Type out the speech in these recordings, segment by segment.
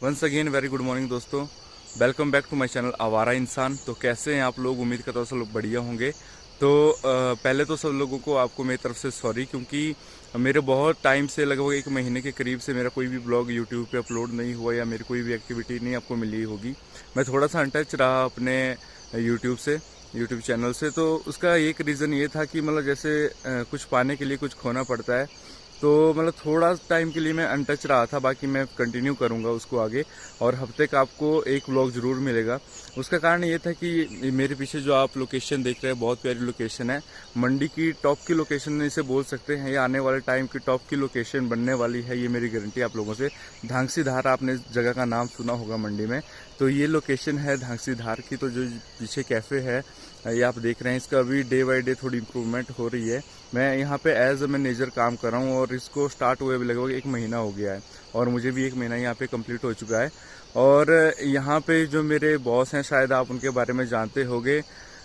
Once again very good morning दोस्तों, welcome back to my channel Awara Insaan. तो कैसे हैं आप लोग? उम्मीद करता हूँ सब लोग बढ़िया होंगे। तो पहले तो सब लोगों को आपको मेरी तरफ से सॉरी, क्योंकि मेरे बहुत टाइम से लगभग 1 महीने के करीब से मेरा कोई भी ब्लॉग यूट्यूब पे अपलोड नहीं हुआ या मेरी कोई भी एक्टिविटी नहीं आपको मिली होगी। मैं थोड़ा सा अनटच रहा अपने यूट्यूब चैनल से। तो उसका एक रीज़न ये था कि मतलब जैसे कुछ पाने के लिए कुछ खोना पड़ता है, तो मतलब थोड़ा टाइम के लिए मैं अनटच रहा था। बाकी मैं कंटिन्यू करूंगा उसको आगे, और हफ्ते का आपको एक व्लॉग ज़रूर मिलेगा। उसका कारण ये था कि मेरे पीछे जो आप लोकेशन देख रहे हैं बहुत प्यारी लोकेशन है, मंडी की टॉप की लोकेशन इसे बोल सकते हैं। ये आने वाले टाइम की टॉप की लोकेशन बनने वाली है, ये मेरी गारंटी आप लोगों से। धांगसी धार, आपने इस जगह का नाम सुना होगा मंडी में, तो ये लोकेशन है धांगसी धार की। तो जो पीछे कैफ़े है ये आप देख रहे हैं, इसका अभी डे बाई डे थोड़ी इम्प्रूवमेंट हो रही है। मैं यहाँ पे एज अ मैनेजर काम कर रहा हूँ और इसको स्टार्ट हुए भी लगभग 1 महीना हो गया है, और मुझे भी 1 महीना यहाँ पे कंप्लीट हो चुका है। और यहाँ पे जो मेरे बॉस हैं, शायद आप उनके बारे में जानते होंगे,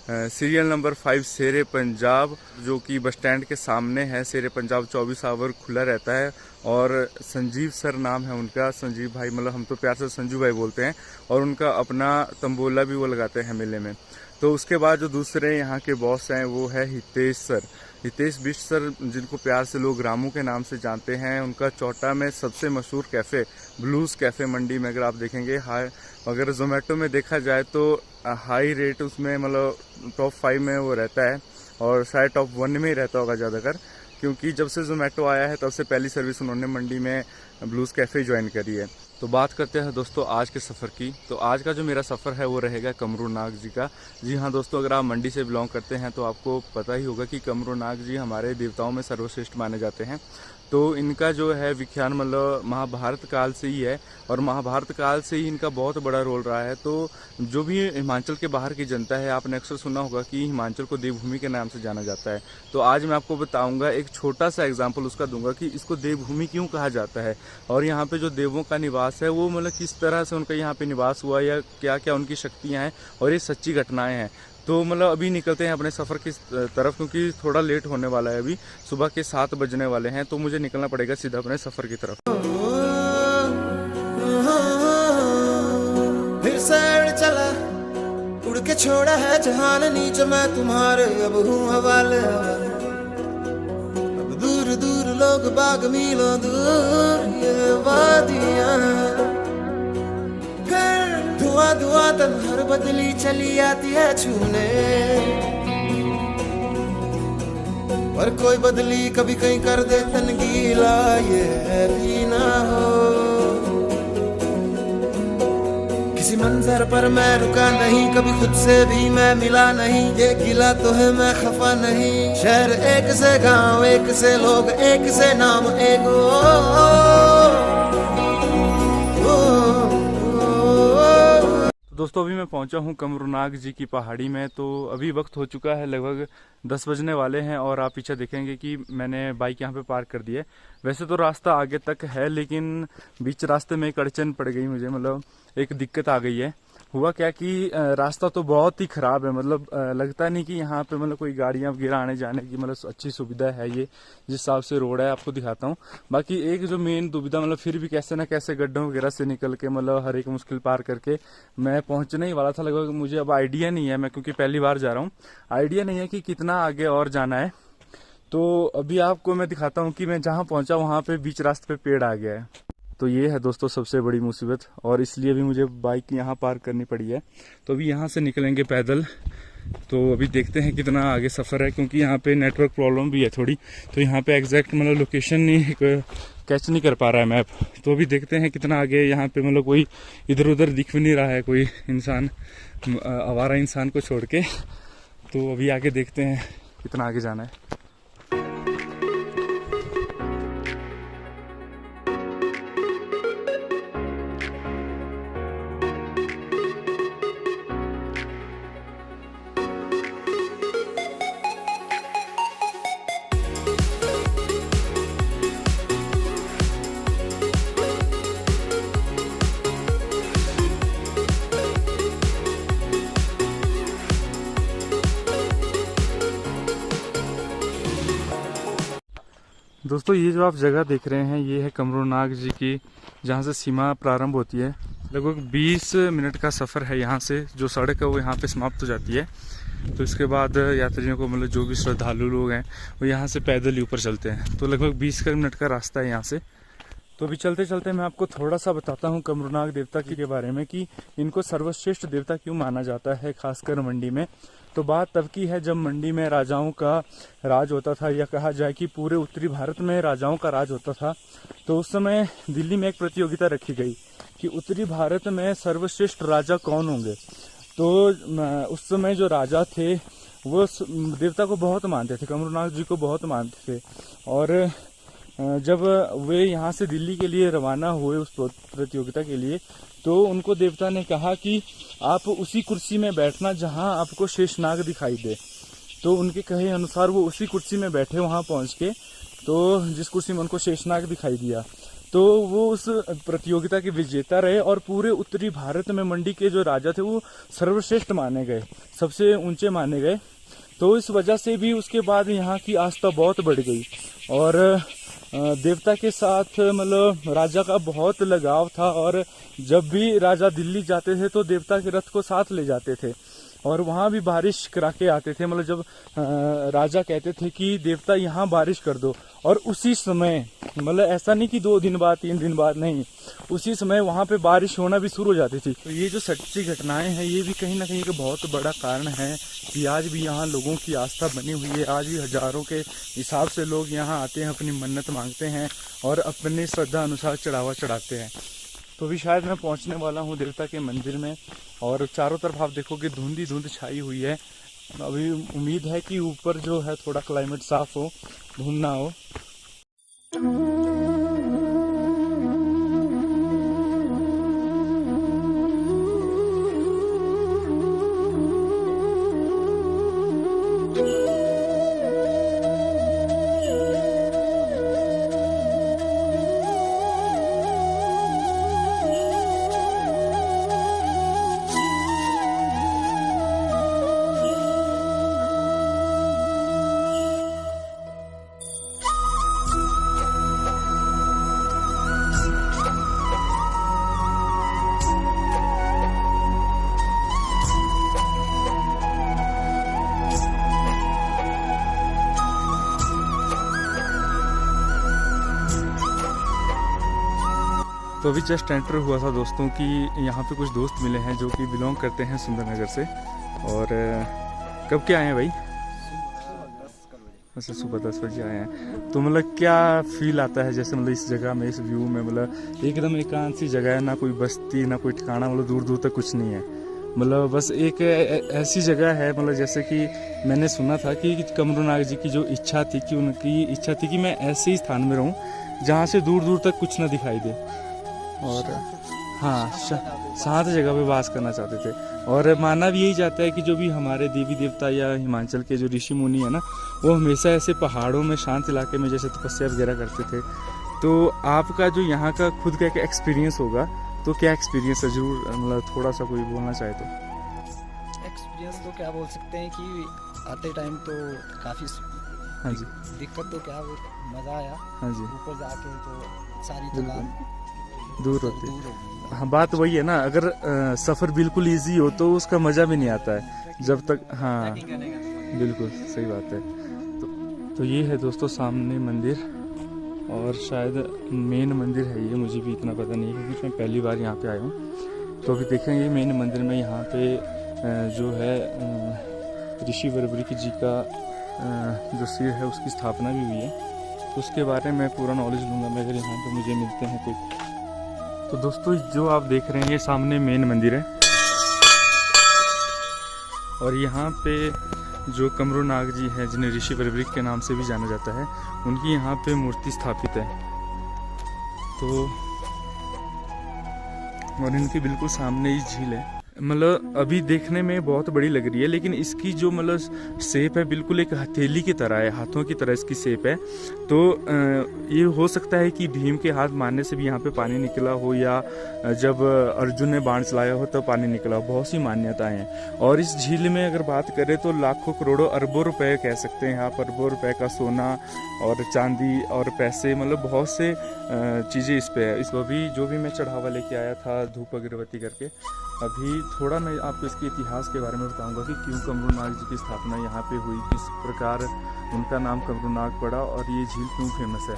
सीरियल नंबर 5 शेरे पंजाब, जो कि बस स्टैंड के सामने है। शेरे पंजाब 24 आवर खुला रहता है, और संजीव सर नाम है उनका। संजीव भाई, मतलब हम तो प्यार से संजू भाई बोलते हैं, और उनका अपना तंबोला भी वो लगाते हैं मेले में। तो उसके बाद जो दूसरे यहाँ के बॉस हैं वो है हितेश सर, हितेश बिष्ट सर, जिनको प्यार से लोग रामू के नाम से जानते हैं। उनका चौटा में सबसे मशहूर कैफ़े ब्लूज़ कैफ़े मंडी में, अगर आप देखेंगे हाई, अगर जोमेटो में देखा जाए तो हाई रेट उसमें मतलब टॉप 5 में वो रहता है, और शायद टॉप 1 में ही रहता होगा ज़्यादातर, क्योंकि जब से जोमेटो आया है तब से पहली सर्विस उन्होंने मंडी में ब्लूज़ कैफ़े ज्वाइन करी है। तो बात करते हैं दोस्तों आज के सफ़र की। तो आज का जो मेरा सफ़र है वो रहेगा कमरू नाग जी का। जी हाँ दोस्तों, अगर आप मंडी से बिलोंग करते हैं तो आपको पता ही होगा कि कमरू नाग जी हमारे देवताओं में सर्वश्रेष्ठ माने जाते हैं। तो इनका जो है विख्यान मतलब महाभारत काल से ही है, और महाभारत काल से ही इनका बहुत बड़ा रोल रहा है। तो जो भी हिमाचल के बाहर की जनता है, आपने अक्सर सुना होगा कि हिमाचल को देवभूमि के नाम से जाना जाता है। तो आज मैं आपको बताऊंगा, एक छोटा सा एग्जाम्पल उसका दूंगा कि इसको देवभूमि क्यों कहा जाता है, और यहाँ पे जो देवों का निवास है वो मतलब किस तरह से उनका यहाँ पे निवास हुआ, या क्या क्या उनकी शक्तियाँ हैं, और ये सच्ची घटनाएं हैं। तो मतलब अभी निकलते हैं अपने सफ़र की तरफ, क्योंकि थोड़ा लेट होने वाला है। अभी सुबह के 7 बजने वाले हैं, तो मुझे निकलना पड़ेगा सीधा अपने सफ़र की तरफ। फिर साइड चला, उड़ के छोड़ा है जहान नीचे, मैं तुम्हारे अब हूँ हवाले। अब दूर दूर लोग बाग मीलों दूर ये वादियाँ, धुआं धुआं तन्हार बदली चली आती है छूने, पर कोई बदली कभी कहीं कर दे तन गीला, ये भी ना हो। किसी मंजर पर मैं रुका नहीं, कभी खुद से भी मैं मिला नहीं, ये गिला तो है मैं खफा नहीं। शहर एक से गांव, एक से लोग, एक से नाम, एक दोस्तों अभी मैं पहुंचा हूं कमरूनाग जी की पहाड़ी में। तो अभी वक्त हो चुका है लगभग 10 बजने वाले हैं, और आप पीछे देखेंगे कि मैंने बाइक यहां पे पार्क कर दी है। वैसे तो रास्ता आगे तक है, लेकिन बीच रास्ते में एक अड़चन पड़ गई मुझे, मतलब एक दिक्कत आ गई है। हुआ क्या कि रास्ता तो बहुत ही ख़राब है, मतलब लगता नहीं कि यहाँ पे मतलब कोई गाड़ियाँ वगैरह आने जाने की मतलब अच्छी सुविधा है। ये जिस हिसाब से रोड है आपको दिखाता हूँ। बाकी एक जो मेन दुविधा, मतलब फिर भी कैसे ना कैसे गड्ढों वगैरह से निकल के, मतलब हर एक मुश्किल पार करके मैं पहुँचने ही वाला था लगभग। मुझे अब आइडिया नहीं है, मैं क्योंकि पहली बार जा रहा हूँ, आइडिया नहीं है कि कितना आगे और जाना है। तो अभी आपको मैं दिखाता हूँ कि मैं जहाँ पहुँचा वहाँ पे बीच रास्ते पे पेड़ आ गया है। तो ये है दोस्तों सबसे बड़ी मुसीबत, और इसलिए भी मुझे बाइक यहाँ पार्क करनी पड़ी है। तो अभी यहाँ से निकलेंगे पैदल। तो अभी देखते हैं कितना आगे सफ़र है, क्योंकि यहाँ पे नेटवर्क प्रॉब्लम भी है थोड़ी, तो यहाँ पे एग्जैक्ट मतलब लोकेशन नहीं कैच नहीं कर पा रहा है मैप। तो अभी देखते हैं कितना आगे, यहाँ पे मतलब कोई इधर उधर दिख भी नहीं रहा है कोई इंसान, आवारा इंसान को छोड़ के। तो अभी आगे देखते हैं कितना आगे जाना है। दोस्तों ये जो आप जगह देख रहे हैं ये है कमरूनाग जी की, जहाँ से सीमा प्रारंभ होती है। लगभग 20 मिनट का सफ़र है यहाँ से। जो सड़क है वो यहाँ पे समाप्त हो जाती है। तो इसके बाद यात्रियों को मतलब जो भी श्रद्धालु लोग हैं वो यहाँ से पैदल ही ऊपर चलते हैं। तो लगभग 20 मिनट का रास्ता है यहाँ से। तो अभी चलते चलते मैं आपको थोड़ा सा बताता हूँ कमरूनाग देवता के बारे में कि इनको सर्वश्रेष्ठ देवता क्यों माना जाता है, खासकर मंडी में। तो बात तब की है जब मंडी में राजाओं का राज होता था, या कहा जाए कि पूरे उत्तरी भारत में राजाओं का राज होता था। तो उस समय दिल्ली में एक प्रतियोगिता रखी गई कि उत्तरी भारत में सर्वश्रेष्ठ राजा कौन होंगे। तो उस समय जो राजा थे वो देवता को बहुत मानते थे, कमरूनाग जी को बहुत मानते थे। और जब वे यहाँ से दिल्ली के लिए रवाना हुए उस प्रतियोगिता के लिए, तो उनको देवता ने कहा कि आप उसी कुर्सी में बैठना जहाँ आपको शेषनाग दिखाई दे। तो उनके कहे अनुसार वो उसी कुर्सी में बैठे वहाँ पहुँच के। तो जिस कुर्सी में उनको शेषनाग दिखाई दिया, तो वो उस प्रतियोगिता के विजेता रहे और पूरे उत्तरी भारत में मंडी के जो राजा थे वो सर्वश्रेष्ठ माने गए, सबसे ऊंचे माने गए। तो इस वजह से भी उसके बाद यहाँ की आस्था बहुत बढ़ गई और देवता के साथ मतलब राजा का बहुत लगाव था। और जब भी राजा दिल्ली जाते थे तो देवता के रथ को साथ ले जाते थे और वहाँ भी बारिश करा के आते थे। मतलब जब राजा कहते थे कि देवता यहाँ बारिश कर दो, और उसी समय मतलब ऐसा नहीं कि 2 दिन बाद 3 दिन बाद, नहीं, उसी समय वहाँ पे बारिश होना भी शुरू हो जाती थी। तो ये जो सच्ची घटनाएं हैं ये भी कहीं ना कहीं का बहुत बड़ा कारण है कि आज भी यहाँ लोगों की आस्था बनी हुई है। आज भी हजारों के हिसाब से लोग यहाँ आते हैं, अपनी मन्नत मांगते हैं और अपनी श्रद्धा अनुसार चढ़ावा चढ़ाते हैं। तो अभी शायद मैं पहुंचने वाला हूं देवता के मंदिर में, और चारों तरफ आप देखोगे धुंध ही धुंध छाई हुई है। अभी उम्मीद है कि ऊपर जो है थोड़ा क्लाइमेट साफ हो, धुंध ना हो। तो अभी जस्ट एंटर हुआ था दोस्तों कि यहाँ पे कुछ दोस्त मिले हैं जो कि बिलोंग करते हैं सुंदरनगर से। और कब के आए हैं भाई? अच्छा, सुबह 10 बजे आए हैं। तो मतलब क्या फील आता है जैसे मतलब इस जगह में, इस व्यू में, मतलब एकदम एकांत सी जगह है, ना कोई बस्ती ना कोई ठिकाना, मतलब दूर दूर तक कुछ नहीं है। मतलब बस एक ऐसी जगह है, मतलब जैसे कि मैंने सुना था कि कमरूनाग जी की जो इच्छा थी कि उनकी इच्छा थी कि मैं ऐसे ही स्थान में रहूं जहां से दूर दूर तक कुछ ना दिखाई दे। और हाँ, शांत जगह पे वास करना चाहते थे। और माना भी यही जाता है कि जो भी हमारे देवी देवता या हिमाचल के जो ऋषि मुनि है ना, वो हमेशा ऐसे पहाड़ों में शांत इलाके में जैसे तपस्या वगैरह करते थे। तो आपका जो यहाँ का खुद का एक एक्सपीरियंस होगा, तो क्या एक्सपीरियंस है? जरूर मतलब थोड़ा सा कोई बोलना चाहे तो। एक्सपीरियंस तो क्या बोल सकते हैं कि आते टाइम तो काफ़ी हाँ जी, दिक्कत तो क्या, मज़ा आया। हाँ जी, ऊपर जाके तो सारी थकान दूर होती है। हाँ, बात वही है ना, अगर सफ़र बिल्कुल इजी हो तो उसका मज़ा भी नहीं आता है जब तक। हाँ बिल्कुल सही बात है। तो ये है दोस्तों सामने मंदिर, और शायद मेन मंदिर है ये, मुझे भी इतना पता नहीं है क्योंकि मैं पहली बार यहाँ पे आया हूँ। तो अभी देखेंगे मेन मंदिर में यहाँ पे जो है ऋषि वरवृक जी का जो सिर है उसकी स्थापना भी हुई है। तो उसके बारे में पूरा नॉलेज लूँगा मैं अगर यहाँ पे मुझे मिलते हैं कोई। तो दोस्तों जो आप देख रहे हैं ये सामने मेन मंदिर है, और यहाँ पे जो कमरूनाग जी हैं जिन्हें ऋषि वरवृक के नाम से भी जाना जाता है, उनकी यहाँ पे मूर्ति स्थापित है। तो और इनके बिल्कुल सामने ही झील है। मतलब अभी देखने में बहुत बड़ी लग रही है, लेकिन इसकी जो मतलब शेप है बिल्कुल एक हथेली की तरह है, हाथों की तरह इसकी शेप है। तो ये हो सकता है कि भीम के हाथ मारने से भी यहाँ पे पानी निकला हो, या जब अर्जुन ने बाण चलाया हो तब पानी निकला हो। बहुत सी मान्यताएं हैं। और इस झील में अगर बात करें तो लाखों करोड़ों अरबों रुपए कह सकते हैं, यहाँ पर अरबों रुपए का सोना और चांदी और पैसे, मतलब बहुत से चीज़ें इस पे है। इसको अभी जो भी मैं चढ़ावा लेके आया था धूप अगरबत्ती करके, अभी थोड़ा मैं आपको इसके इतिहास के बारे में बताऊंगा कि क्यों कमरूनाग जी की स्थापना यहाँ पे हुई, किस प्रकार उनका नाम कमरूनाग पड़ा और ये झील क्यों फेमस है।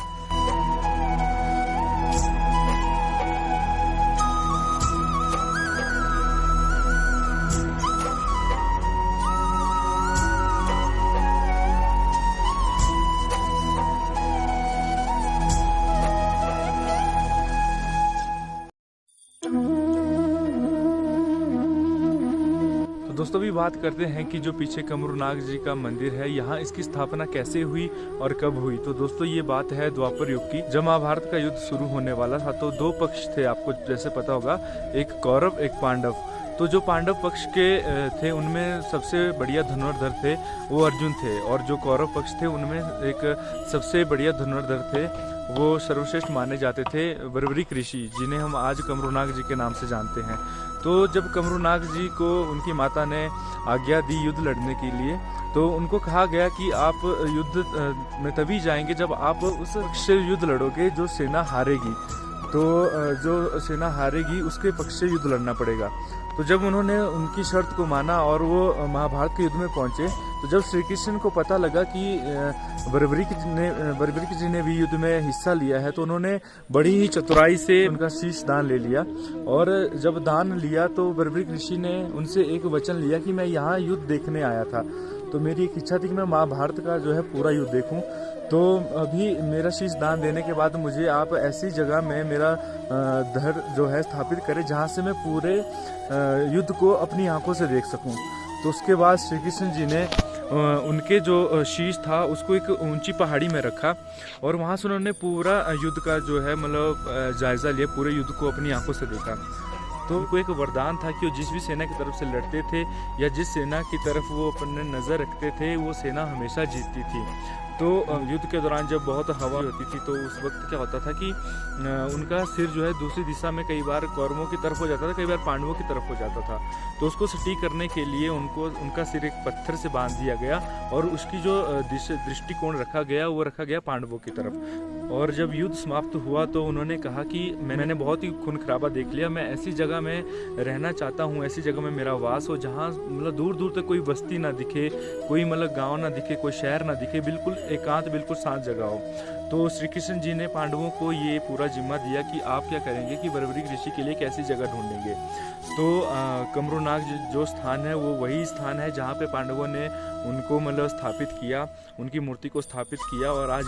दोस्तों भी बात करते हैं कि जो पीछे कमरूनाग जी का मंदिर है, यहाँ इसकी स्थापना कैसे हुई और कब हुई। तो दोस्तों ये बात है द्वापर युग की, जब महाभारत का युद्ध शुरू होने वाला था तो दो पक्ष थे, आपको जैसे पता होगा, एक कौरव एक पांडव। तो जो पांडव पक्ष के थे उनमें सबसे बढ़िया धनुर्धर थे वो अर्जुन थे, और जो कौरव पक्ष थे उनमें एक सबसे बढ़िया धनुर्धर थे वो सर्वश्रेष्ठ माने जाते थे बर्बरीक ऋषि, जिन्हें हम आज कमरूनाग जी के नाम से जानते हैं। तो जब कमरूनाग जी को उनकी माता ने आज्ञा दी युद्ध लड़ने के लिए, तो उनको कहा गया कि आप युद्ध में तभी जाएंगे जब आप उस पक्ष से युद्ध लड़ोगे जो सेना हारेगी। तो जो सेना हारेगी उसके पक्ष से युद्ध लड़ना पड़ेगा। तो जब उन्होंने उनकी शर्त को माना और वो महाभारत के युद्ध में पहुंचे, तो जब श्री कृष्ण को पता लगा कि बर्बरीक जी ने भी युद्ध में हिस्सा लिया है, तो उन्होंने बड़ी ही चतुराई से उनका शीश दान ले लिया। और जब दान लिया तो बर्बरीक ऋषि ने उनसे एक वचन लिया कि मैं यहाँ युद्ध देखने आया था, तो मेरी एक इच्छा थी कि मैं महाभारत का जो है पूरा युद्ध देखूं। तो अभी मेरा शीश दान देने के बाद मुझे आप ऐसी जगह में मेरा धड़ जो है स्थापित करें जहाँ से मैं पूरे युद्ध को अपनी आंखों से देख सकूं। तो उसके बाद श्री कृष्ण जी ने उनके जो शीश था उसको एक ऊंची पहाड़ी में रखा, और वहाँ से उन्होंने पूरा युद्ध का जो है मतलब जायजा लिया, पूरे युद्ध को अपनी आंखों से देखा। तो उनको एक वरदान था कि वो जिस भी सेना की तरफ से लड़ते थे या जिस सेना की तरफ वो अपने नज़र रखते थे, वो सेना हमेशा जीतती थी। तो युद्ध के दौरान जब बहुत हवा होती थी तो उस वक्त क्या होता था कि उनका सिर जो है दूसरी दिशा में कई बार कौरवों की तरफ हो जाता था, कई बार पांडवों की तरफ हो जाता था। तो उसको सटीक करने के लिए उनका सिर एक पत्थर से बांध दिया गया, और उसकी जो दृष्टिकोण रखा गया वो रखा गया पांडवों की तरफ। और जब युद्ध समाप्त हुआ तो उन्होंने कहा कि मैंने बहुत ही खून खराबा देख लिया, मैं ऐसी जगह में रहना चाहता हूँ, ऐसी जगह में मेरा वास हो जहाँ मतलब दूर दूर तक कोई बस्ती ना दिखे, कोई मतलब गाँव ना दिखे, कोई शहर ना दिखे, बिल्कुल एकांत, बिल्कुल शांत जगह हो। तो श्री कृष्ण जी ने पांडवों को ये पूरा जिम्मा दिया कि आप क्या करेंगे कि बर्बरीक ऋषि के लिए कैसी जगह ढूंढेंगे। तो कमरूनाग जो स्थान है वो वही स्थान है जहाँ पे पांडवों ने उनको मतलब स्थापित किया, उनकी मूर्ति को स्थापित किया, और आज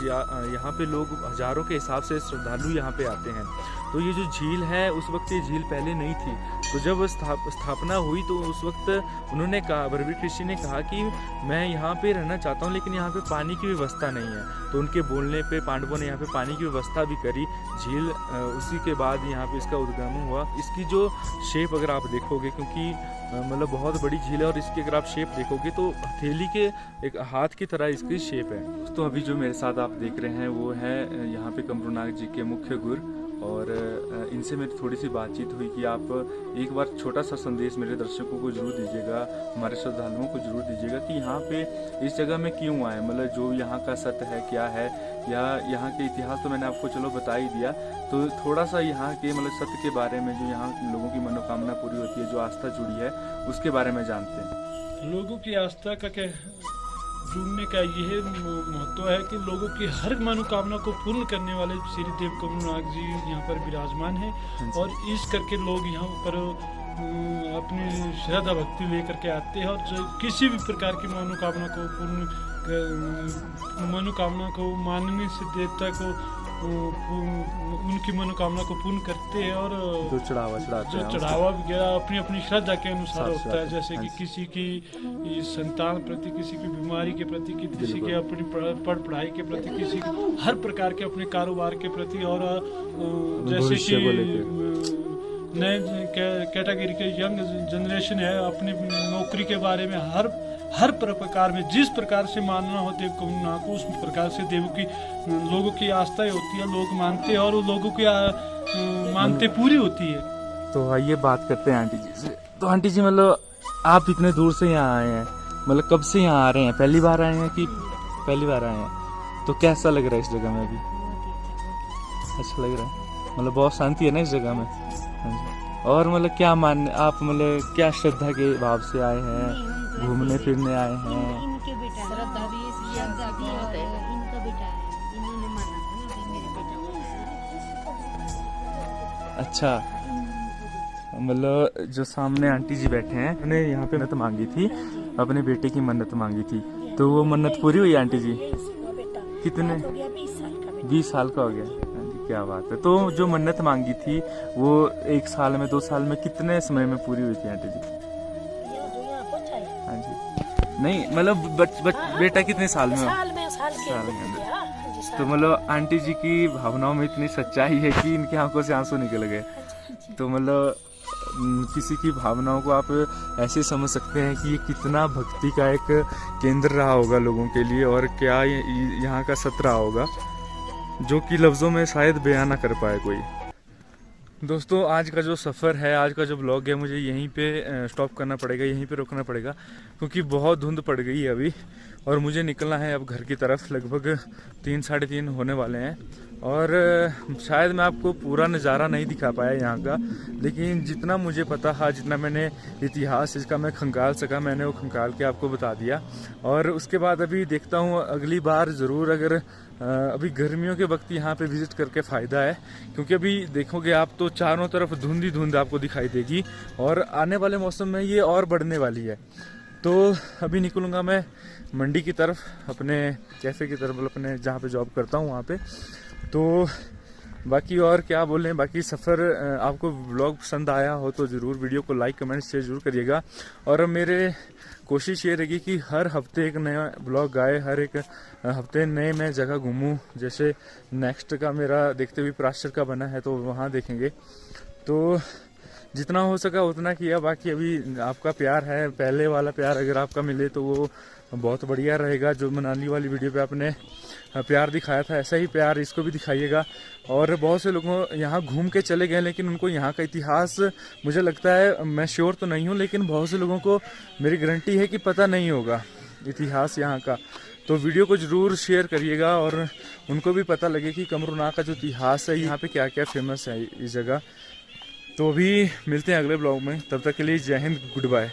यहाँ पे लोग हजारों के हिसाब से श्रद्धालु यहाँ पे आते हैं। तो ये जो झील है उस वक्त ये झील पहले नहीं थी। तो जब स्थापना हुई तो उस वक्त उन्होंने कहा, बर्बरीक ऋषि ने कहा कि मैं यहाँ पे रहना चाहता हूँ लेकिन यहाँ पे पानी की व्यवस्था नहीं है। तो उनके बोलने पे पांडवों ने यहाँ पे पानी की व्यवस्था भी करी। झील उसी के बाद यहाँ पे इसका उद्गम हुआ। इसकी जो शेप अगर आप देखोगे, क्योंकि मतलब बहुत बड़ी झील है, और इसकी अगर आप शेप देखोगे तो हथेली के एक हाथ की तरह इसकी शेप है। तो अभी जो मेरे साथ आप देख रहे हैं वो है यहाँ पे कमरूनाग जी के मुख्य गुरु, और इनसे मेरी थोड़ी सी बातचीत हुई कि आप एक बार छोटा सा संदेश मेरे दर्शकों को जरूर दीजिएगा, हमारे श्रद्धालुओं को जरूर दीजिएगा कि यहाँ पे इस जगह में क्यों आए, मतलब जो यहाँ का सत्य है क्या है, या यहाँ के इतिहास तो मैंने आपको चलो बता ही दिया। तो थोड़ा सा यहाँ के मतलब सत्य के बारे में, जो यहाँ लोगों की मनोकामना पूरी होती है, जो आस्था जुड़ी है, उसके बारे में जानते हैं। लोगों की आस्था का क्या जुड़ने का यह महत्व है कि लोगों की हर मनोकामना को पूर्ण करने वाले श्री देव कमरूनाग जी यहाँ पर विराजमान हैं, और इस करके लोग यहाँ पर अपनी श्रद्धा भक्ति लेकर के आते हैं, और जो किसी भी प्रकार की मनोकामना को मानने से देवता को उनकी मनोकामना को पूर्ण करते हैं। और जो चढ़ावा वगैरह अपनी अपनी श्रद्धा के अनुसार होता है, जैसे कि किसी की संतान प्रति, किसी की बीमारी के प्रति, किसी के अपनी पढ़ाई के प्रति, किसी हर प्रकार के अपने कारोबार के प्रति, और जैसे कि नए कैटेगरी के यंग जनरेशन है अपनी नौकरी के बारे में हर प्रकार में जिस प्रकार से मानना हो देव कमलनाथ को उस प्रकार से देव की लोगों की आस्थाएं होती है, लोग मानते हैं और वो लोगों की मानते पूरी होती है। तो आइए बात करते हैं आंटी जी से। तो आंटी जी मतलब आप इतने दूर से यहाँ आए हैं, मतलब कब से यहाँ आ रहे हैं? पहली बार आए हैं कि पहली बार आए हैं? तो कैसा लग रहा है इस जगह में अभी? अच्छा लग रहा है, मतलब बहुत शांति है ना इस जगह में। हाँ जी। और मतलब क्या मान आप मतलब क्या श्रद्धा के भाव से आए हैं, घूमने फिरने आए हैं? इनके बेटा श्रद्धा भी श्रद्धा भी और इनका बेटा है, इन्होंने माना था ना कि मेरे बेटा। अच्छा, मतलब जो सामने आंटी जी बैठे हैं उन्होंने यहाँ पे मन्नत मांगी थी, अपने बेटे की मन्नत मांगी थी, तो वो मन्नत पूरी हुई आंटी जी? कितने? 20 साल का हो गया। हाँ जी, क्या बात है। तो जो मन्नत मांगी थी वो 1 साल में 2 साल में कितने समय में पूरी हुई थी आंटी जी? हाँ जी, नहीं मतलब बेटा कितने साल में? साल के अंदर। तो मतलब आंटी जी की भावनाओं में इतनी सच्चाई है कि इनकी आंखों से आंसू निकल गए। तो मतलब किसी की भावनाओं को आप ऐसे समझ सकते हैं कि ये कितना भक्ति का एक केंद्र रहा होगा लोगों के लिए, और क्या यहाँ का सत्र रहा होगा जो कि लफ्ज़ों में शायद बयान ना कर पाए कोई। दोस्तों आज का जो सफ़र है, आज का जो ब्लॉग है, मुझे यहीं पे स्टॉप करना पड़ेगा, यहीं पे रोकना पड़ेगा, क्योंकि बहुत धुंध पड़ गई है अभी और मुझे निकलना है अब घर की तरफ। लगभग 3 साढ़े 3 होने वाले हैं और शायद मैं आपको पूरा नज़ारा नहीं दिखा पाया यहाँ का, लेकिन जितना मुझे पता था, जितना मैंने इतिहास इसका मैं खंगाल सका, मैंने वो खंगाल के आपको बता दिया। और उसके बाद अभी देखता हूँ अगली बार ज़रूर, अगर अभी गर्मियों के वक्त यहाँ पे विज़िट करके फ़ायदा है, क्योंकि अभी देखोगे आप तो चारों तरफ धुंध ही धुंध आपको दिखाई देगी और आने वाले मौसम में ये और बढ़ने वाली है। तो अभी निकलूँगा मैं मंडी की तरफ, अपने कैफ़े की तरफ, अपने जहाँ पे जॉब करता हूँ वहाँ पे। तो बाकी और क्या बोलें, बाकी सफ़र आपको व्लॉग पसंद आया हो तो ज़रूर वीडियो को लाइक कमेंट शेयर ज़रूर करिएगा। और मेरे कोशिश ये रहेगी कि हर हफ्ते एक नया ब्लॉग आए, हर एक हफ्ते नए मैं जगह घूमूं। जैसे नेक्स्ट का मेरा देखते हुए प्राश्चर का बना है तो वहाँ देखेंगे, तो जितना हो सका उतना किया। बाकी अभी आपका प्यार है, पहले वाला प्यार अगर आपका मिले तो वो बहुत बढ़िया रहेगा। जो मनाली वाली वीडियो पे आपने प्यार दिखाया था, ऐसा ही प्यार इसको भी दिखाइएगा। और बहुत से लोगों यहाँ घूम के चले गए, लेकिन उनको यहाँ का इतिहास मुझे लगता है, मैं श्योर तो नहीं हूँ, लेकिन बहुत से लोगों को मेरी गारंटी है कि पता नहीं होगा इतिहास यहाँ का। तो वीडियो को ज़रूर शेयर करिएगा और उनको भी पता लगे कि कमरूनाग का जो इतिहास है, यहाँ पे क्या क्या फेमस है इस जगह। तो अभी मिलते हैं अगले ब्लॉग में, तब तक के लिए जय हिंद, गुड बाय।